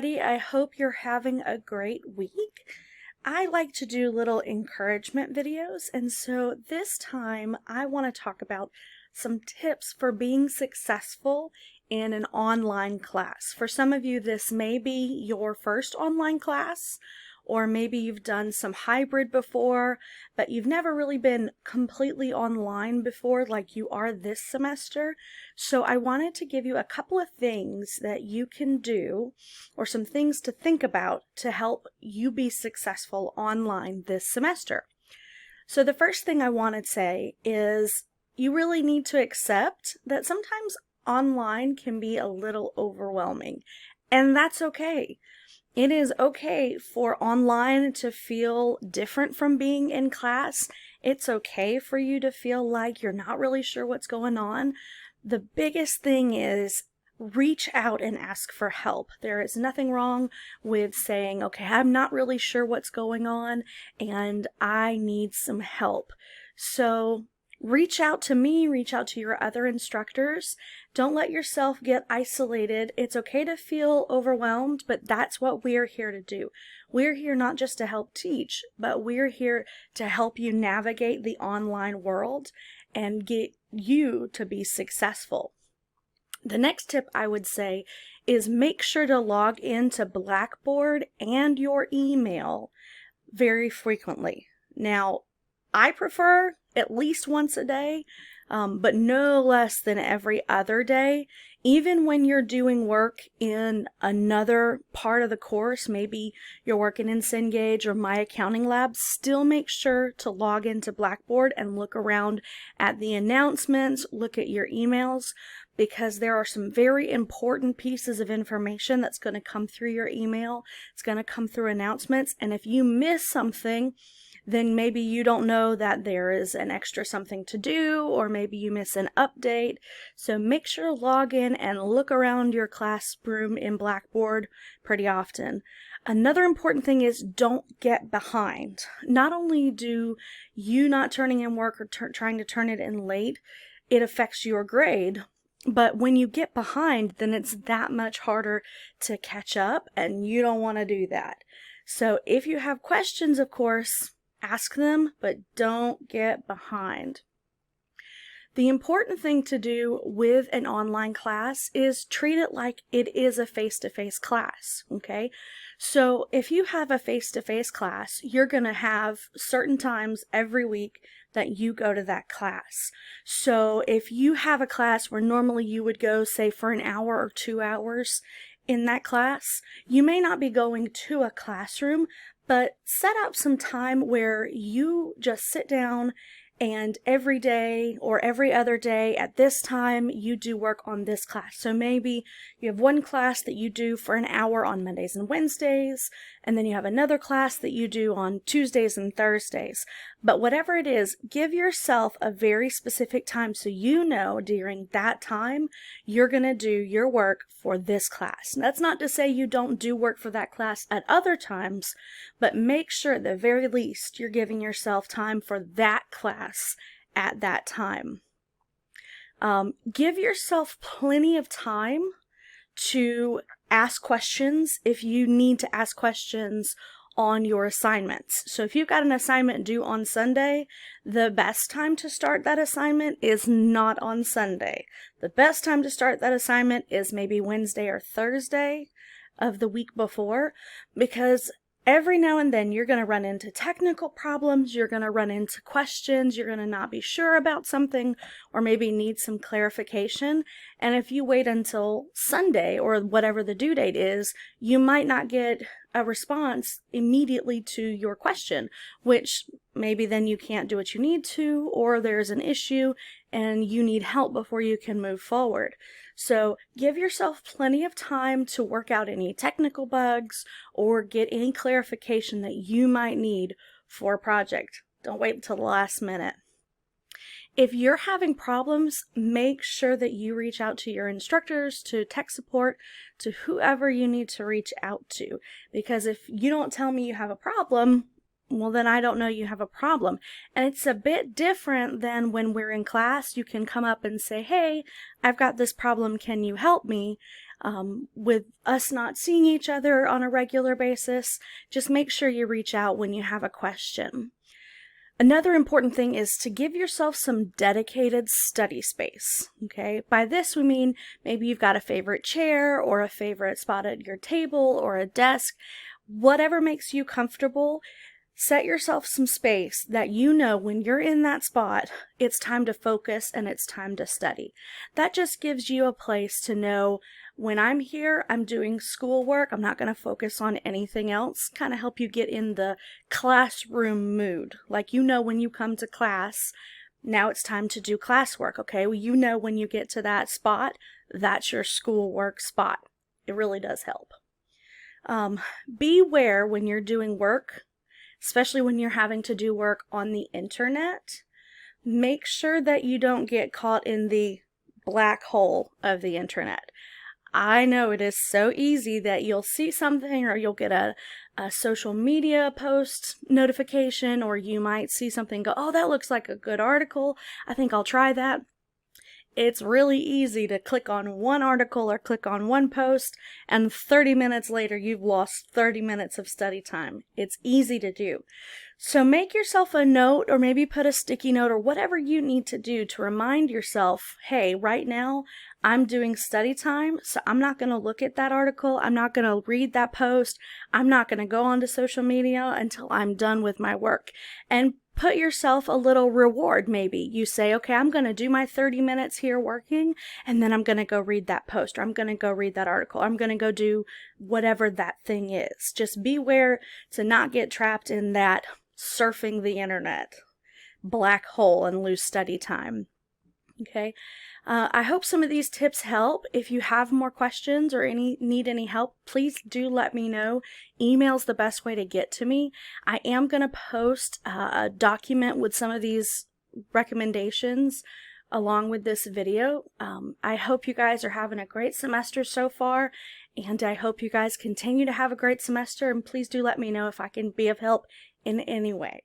everybody. I hope you're having a great week. I like to do little encouragement videos, and so this time I want to talk about some tips for being successful in an online class. For some of you, this may be your first online class, or maybe you've done some hybrid before, but you've never really been completely online before like you are this semester. So I wanted to give you a couple of things that you can do, or some things to think about to help you be successful online this semester. So the first thing I want to say is you really need to accept that sometimes online can be a little overwhelming, and that's okay. It is okay for online to feel different from being in class. It's okay for you to feel like you're not really sure what's going on. The biggest thing is reach out and ask for help. There is nothing wrong with saying, okay, I'm not really sure what's going on and I need some help. So reach out to me, reach out to your other instructors. Don't let yourself get isolated. It's okay to feel overwhelmed, but that's what we're here to do. We're here not just to help teach, but we're here to help you navigate the online world and get you to be successful. The next tip I would say is make sure to log into Blackboard and your email very frequently. Now, I prefer at least once a day, but no less than every other day. Even when you're doing work in another part of the course, maybe you're working in Cengage or My Accounting Lab, still make sure to log into Blackboard and look around at the announcements, look at your emails, because there are some very important pieces of information that's going to come through your email. It's going to come through announcements, and if you miss something, then maybe you don't know that there is an extra something to do, or maybe you miss an update. So make sure to log in and look around your classroom in Blackboard pretty often. Another important thing is don't get behind. Not only do you not turning in work or trying to turn it in late, it affects your grade. But when you get behind, then it's that much harder to catch up, and you don't want to do that. So if you have questions, of course, ask them, but don't get behind. The important thing to do with an online class is treat it like it is a face-to-face class, okay? So if you have a face-to-face class, you're going to have certain times every week that you go to that class. So if you have a class where normally you would go, say, for an hour or 2 hours in that class, you may not be going to a classroom, but set up some time where you just sit down and every day or every other day at this time you do work on this class. So maybe you have one class that you do for an hour on Mondays and Wednesdays, and then you have another class that you do on Tuesdays and Thursdays. But whatever it is, give yourself a very specific time so you know during that time you're going to do your work for this class. And that's not to say you don't do work for that class at other times, but make sure at the very least you're giving yourself time for that class at that time. Give yourself plenty of time to ask questions if you need to ask questions on your assignments. So if you've got an assignment due on Sunday, the best time to start that assignment is not on Sunday. The best time to start that assignment is maybe Wednesday or Thursday of the week before, because every now and then you're going to run into technical problems, you're going to run into questions, you're going to not be sure about something, or maybe need some clarification. And if you wait until Sunday or whatever the due date is, you might not get a response immediately to your question, which maybe then you can't do what you need to, or there's an issue and you need help before you can move forward. So give yourself plenty of time to work out any technical bugs or get any clarification that you might need for a project. Don't wait until the last minute. If you're having problems, make sure that you reach out to your instructors, to tech support, to whoever you need to reach out to. Because if you don't tell me you have a problem, well, then I don't know you have a problem. And it's a bit different than when we're in class. You can come up and say, hey, I've got this problem. Can you help me? With us not seeing each other on a regular basis, just make sure you reach out when you have a question. Another important thing is to give yourself some dedicated study space, okay? By this we mean maybe you've got a favorite chair or a favorite spot at your table or a desk. Whatever makes you comfortable, set yourself some space that you know when you're in that spot, it's time to focus and it's time to study. That just gives you a place to know when I'm here, I'm doing schoolwork. I'm not going to focus on anything else. Kind of help you get in the classroom mood. Like, you know, when you come to class, now it's time to do classwork, okay? Well, you know when you get to that spot, that's your schoolwork spot. It really does help. Beware when you're doing work, especially when you're having to do work on the internet. Make sure that you don't get caught in the black hole of the internet. I know it is so easy that you'll see something, or you'll get a social media post notification, or you might see something, go, oh, that looks like a good article. I think I'll try that. It's really easy to click on one article or click on one post, and 30 minutes later, you've lost 30 minutes of study time. It's easy to do. So make yourself a note, or maybe put a sticky note, or whatever you need to do to remind yourself, hey, right now I'm doing study time, so I'm not going to look at that article. I'm not going to read that post. I'm not going to go onto social media until I'm done with my work. And put yourself a little reward. Maybe you say, okay, I'm going to do my 30 minutes here working, and then I'm going to go read that post, or I'm going to go read that article. I'm going to go do whatever that thing is. Just beware to not get trapped in that surfing the internet black hole and lose study time. Okay. I hope some of these tips help. If you have more questions or need any help, please do let me know. Email's the best way to get to me. I am going to post a document with some of these recommendations along with this video. I hope you guys are having a great semester so far, and I hope you guys continue to have a great semester, and please do let me know if I can be of help in any way.